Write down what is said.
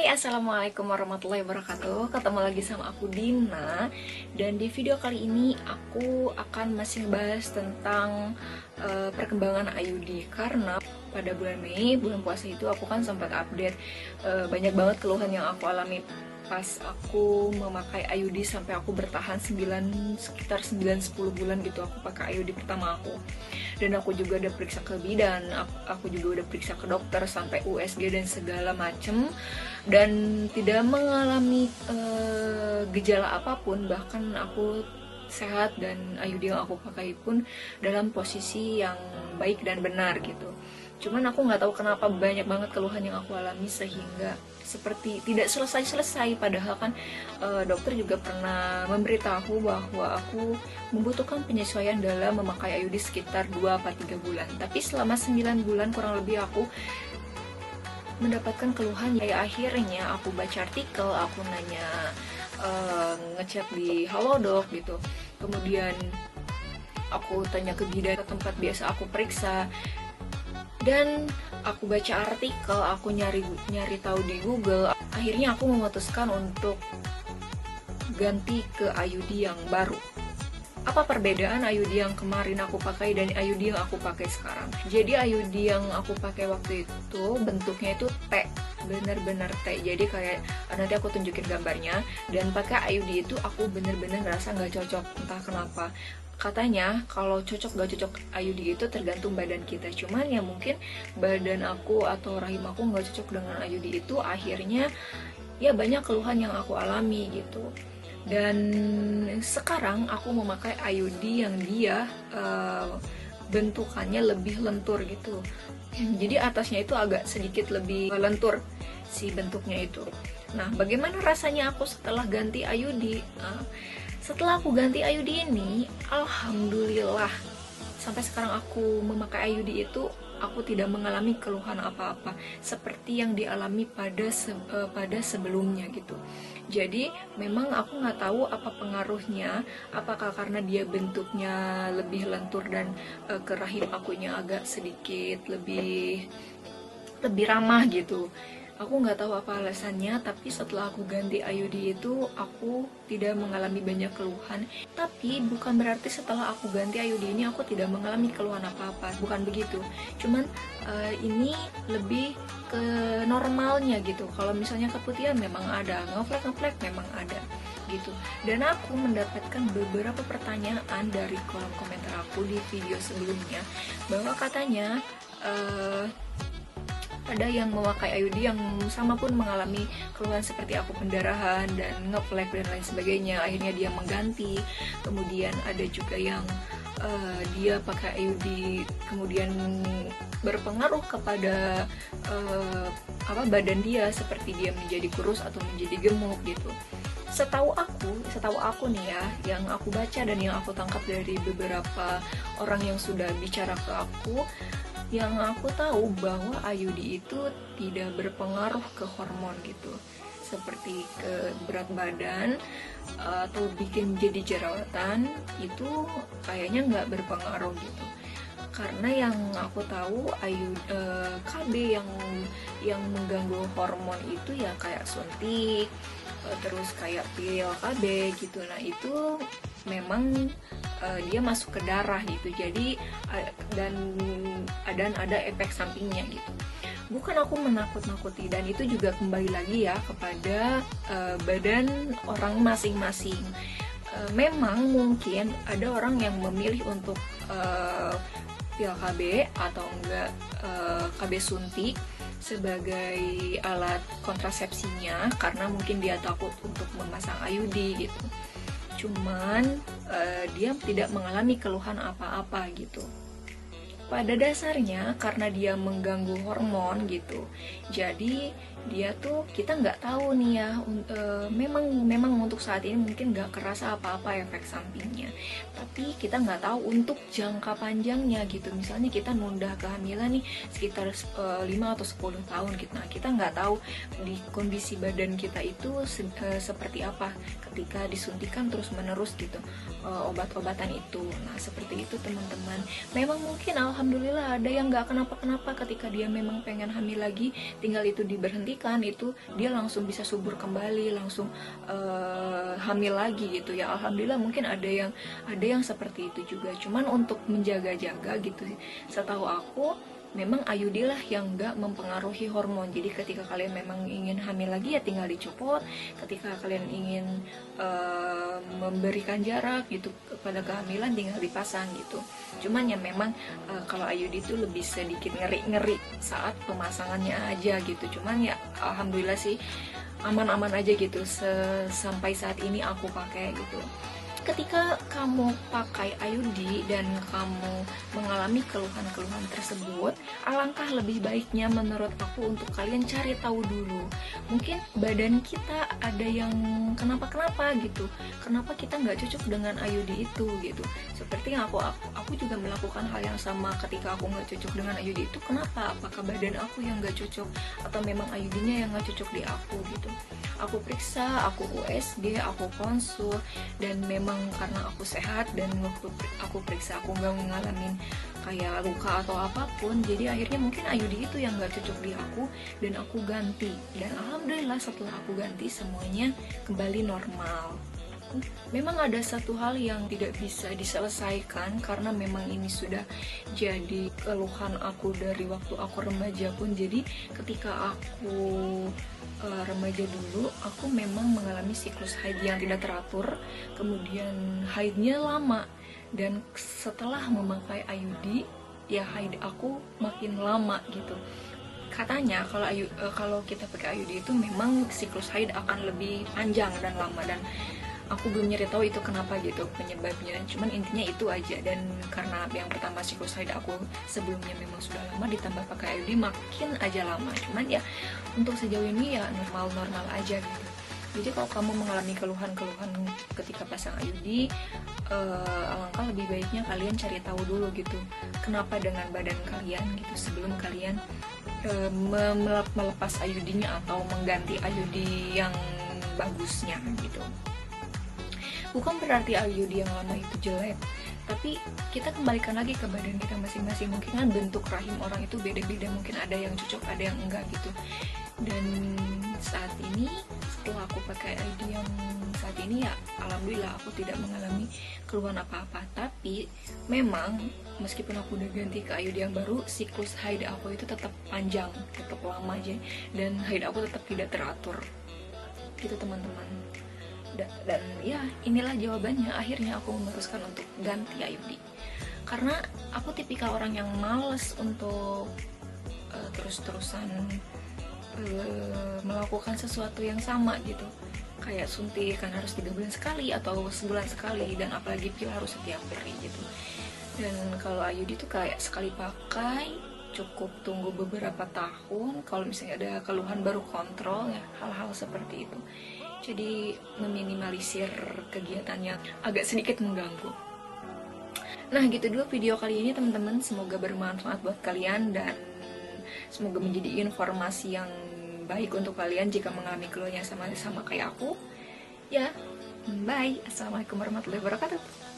Hai, assalamualaikum warahmatullahi wabarakatuh. Ketemu lagi sama aku Dina. Dan di video kali ini aku akan masih bahas tentang perkembangan IUD. Karena pada bulan Mei, bulan puasa itu aku kan sempat update banyak banget keluhan yang aku alami pas aku memakai IUD sampai aku bertahan sekitar 9-10 bulan gitu aku pakai IUD pertama aku. Dan aku juga udah periksa ke bidan, aku juga udah periksa ke dokter sampai USG dan segala macem, dan tidak mengalami gejala apapun. Bahkan aku sehat dan IUD yang aku pakai pun dalam posisi yang baik dan benar gitu. Cuman aku nggak tahu kenapa banyak banget keluhan yang aku alami sehingga seperti tidak selesai-selesai. Padahal kan dokter juga pernah memberitahu bahwa aku membutuhkan penyesuaian dalam memakai IUD sekitar 2-3 bulan. Tapi selama 9 bulan kurang lebih aku mendapatkan keluhan. Ya akhirnya aku baca artikel, aku nanya, ngechat di Halodoc gitu. Kemudian aku tanya ke bidan, ke tempat biasa aku periksa. Dan aku baca artikel, aku nyari tahu di Google. Akhirnya aku memutuskan untuk ganti ke IUD yang baru. Apa perbedaan IUD yang kemarin aku pakai dan IUD yang aku pakai sekarang? Jadi IUD yang aku pakai waktu itu bentuknya itu T, bener-bener T. Jadi kayak nanti aku tunjukin gambarnya. Dan pakai IUD itu aku bener-bener ngerasa nggak cocok, entah kenapa. Katanya kalau cocok gak cocok IUD itu tergantung badan kita. Cuman ya mungkin badan aku atau rahim aku gak cocok dengan IUD itu. Akhirnya ya banyak keluhan yang aku alami gitu. Dan sekarang aku memakai IUD yang dia bentukannya lebih lentur gitu. Jadi atasnya itu agak sedikit lebih lentur si bentuknya itu. Nah, bagaimana rasanya aku setelah ganti IUD? Setelah aku ganti IUD ini, alhamdulillah sampai sekarang aku memakai IUD itu aku tidak mengalami keluhan apa-apa seperti yang dialami pada sebelumnya gitu. Jadi memang aku nggak tahu apa pengaruhnya, apakah karena dia bentuknya lebih lentur dan ke rahim akunya agak sedikit lebih ramah gitu. Aku nggak tahu apa alasannya, tapi setelah aku ganti IUD itu aku tidak mengalami banyak keluhan. Tapi bukan berarti setelah aku ganti IUD ini aku tidak mengalami keluhan apa-apa, bukan begitu. Cuman ini lebih ke normalnya gitu. Kalau misalnya keputihan memang ada, ngeflek memang ada gitu. Dan aku mendapatkan beberapa pertanyaan dari kolom komentar aku di video sebelumnya bahwa katanya ada yang memakai IUD yang sama pun mengalami keluhan seperti aku, pendarahan dan ngeflek dan lain sebagainya. Akhirnya dia mengganti. Kemudian ada juga yang dia pakai IUD kemudian berpengaruh kepada badan dia, seperti dia menjadi kurus atau menjadi gemuk gitu. Setahu aku nih ya, yang aku baca dan yang aku tangkap dari beberapa orang yang sudah bicara ke aku, yang aku tahu bahwa IUD itu tidak berpengaruh ke hormon gitu, seperti ke berat badan atau bikin jadi jerawatan, itu kayaknya nggak berpengaruh gitu. Karena yang aku tahu KB yang mengganggu hormon itu ya kayak suntik, terus kayak pil KB gitu. Nah itu memang dia masuk ke darah gitu. Jadi dan ada efek sampingnya gitu. Bukan aku menakut-nakuti, dan itu juga kembali lagi ya kepada badan orang masing-masing. Memang mungkin ada orang yang memilih untuk pil KB atau enggak KB suntik sebagai alat kontrasepsinya karena mungkin dia takut untuk memasang IUD gitu. Cuman dia tidak mengalami keluhan apa-apa gitu. Pada dasarnya karena dia mengganggu hormon gitu, jadi dia tuh kita nggak tahu nih ya, memang untuk saat ini mungkin nggak kerasa apa-apa efek sampingnya, tapi kita nggak tahu untuk jangka panjangnya gitu. Misalnya kita nunda kehamilan nih sekitar 5 atau 10 tahun gitu. Nah kita nggak tahu di kondisi badan kita itu seperti apa ketika disuntikan terus menerus gitu obat-obatan itu. Nah seperti itu teman-teman. Memang mungkin alhamdulillah ada yang nggak kenapa-kenapa ketika dia memang pengen hamil lagi, tinggal itu diberhentikan diperhatikan itu dia langsung bisa subur kembali, langsung hamil lagi gitu ya. Alhamdulillah mungkin ada yang seperti itu juga. Cuman untuk menjaga-jaga gitu, setahu aku memang IUD lah yang nggak mempengaruhi hormon. Jadi ketika kalian memang ingin hamil lagi ya tinggal dicopot. Ketika kalian ingin memberikan jarak gitu pada kehamilan tinggal dipasang gitu. Cuman ya memang kalau IUD itu lebih sedikit ngeri-ngeri saat pemasangannya aja gitu. Cuman ya alhamdulillah sih aman-aman aja gitu sampai saat ini aku pakai gitu. Ketika kamu pakai IUD dan kamu mengalami keluhan-keluhan tersebut, alangkah lebih baiknya menurut aku untuk kalian cari tahu dulu. Mungkin badan kita ada yang kenapa-kenapa gitu. Kenapa kita nggak cocok dengan IUD itu gitu. Seperti yang aku juga melakukan hal yang sama ketika aku nggak cocok dengan IUD itu. Kenapa? Apakah badan aku yang nggak cocok atau memang IUD-nya yang nggak cocok di aku gitu. Aku periksa, aku USG, aku konsul, dan memang karena aku sehat dan waktu aku periksa aku nggak ngalamin kayak luka atau apapun, jadi akhirnya mungkin IUD itu yang nggak cocok di aku dan aku ganti. Dan alhamdulillah setelah aku ganti semuanya kembali normal. Memang ada satu hal yang tidak bisa diselesaikan karena memang ini sudah jadi keluhan aku dari waktu aku remaja pun. Jadi ketika aku remaja dulu, aku memang mengalami siklus haid yang tidak teratur, kemudian haidnya lama, dan setelah memakai IUD ya haid aku makin lama gitu. Katanya kalau kita pakai IUD itu memang siklus haid akan lebih panjang dan lama, dan aku belum nyari tahu itu kenapa gitu penyebabnya, cuman intinya itu aja. Dan karena yang pertama siklus haid aku sebelumnya memang sudah lama, ditambah pakai IUD makin aja lama. Cuman ya untuk sejauh ini ya normal-normal aja gitu. Jadi kalau kamu mengalami keluhan-keluhan ketika pasang IUD, alangkah lebih baiknya kalian cari tahu dulu gitu kenapa dengan badan kalian gitu sebelum kalian melepas IUD-nya atau mengganti IUD yang bagusnya gitu. Bukan berarti IUD yang lama itu jelek, tapi kita kembalikan lagi ke badan kita masing-masing. Mungkin kan bentuk rahim orang itu beda-beda, mungkin ada yang cocok, ada yang enggak gitu. Dan saat ini setelah aku pakai IUD yang saat ini ya alhamdulillah aku tidak mengalami keluhan apa-apa. Tapi memang meskipun aku udah ganti ke IUD yang baru, siklus haid aku itu tetap panjang, tetap lama aja, dan haid aku tetap tidak teratur gitu teman-teman. Dan ya inilah jawabannya, akhirnya aku memutuskan untuk ganti IUD karena aku tipikal orang yang males untuk terus-terusan melakukan sesuatu yang sama gitu, kayak suntik kan harus 3 bulan sekali atau sebulan sekali, dan apalagi pil harus setiap hari gitu. Dan kalau IUD itu kayak sekali pakai cukup tunggu beberapa tahun, kalau misalnya ada keluhan baru kontrol ya, hal-hal seperti itu. Jadi meminimalisir kegiatannya agak sedikit mengganggu. Nah gitu dulu video kali ini teman-teman, semoga bermanfaat buat kalian dan semoga menjadi informasi yang baik untuk kalian jika mengalami keluhan yang sama kayak aku. Ya, bye. Assalamualaikum warahmatullahi wabarakatuh.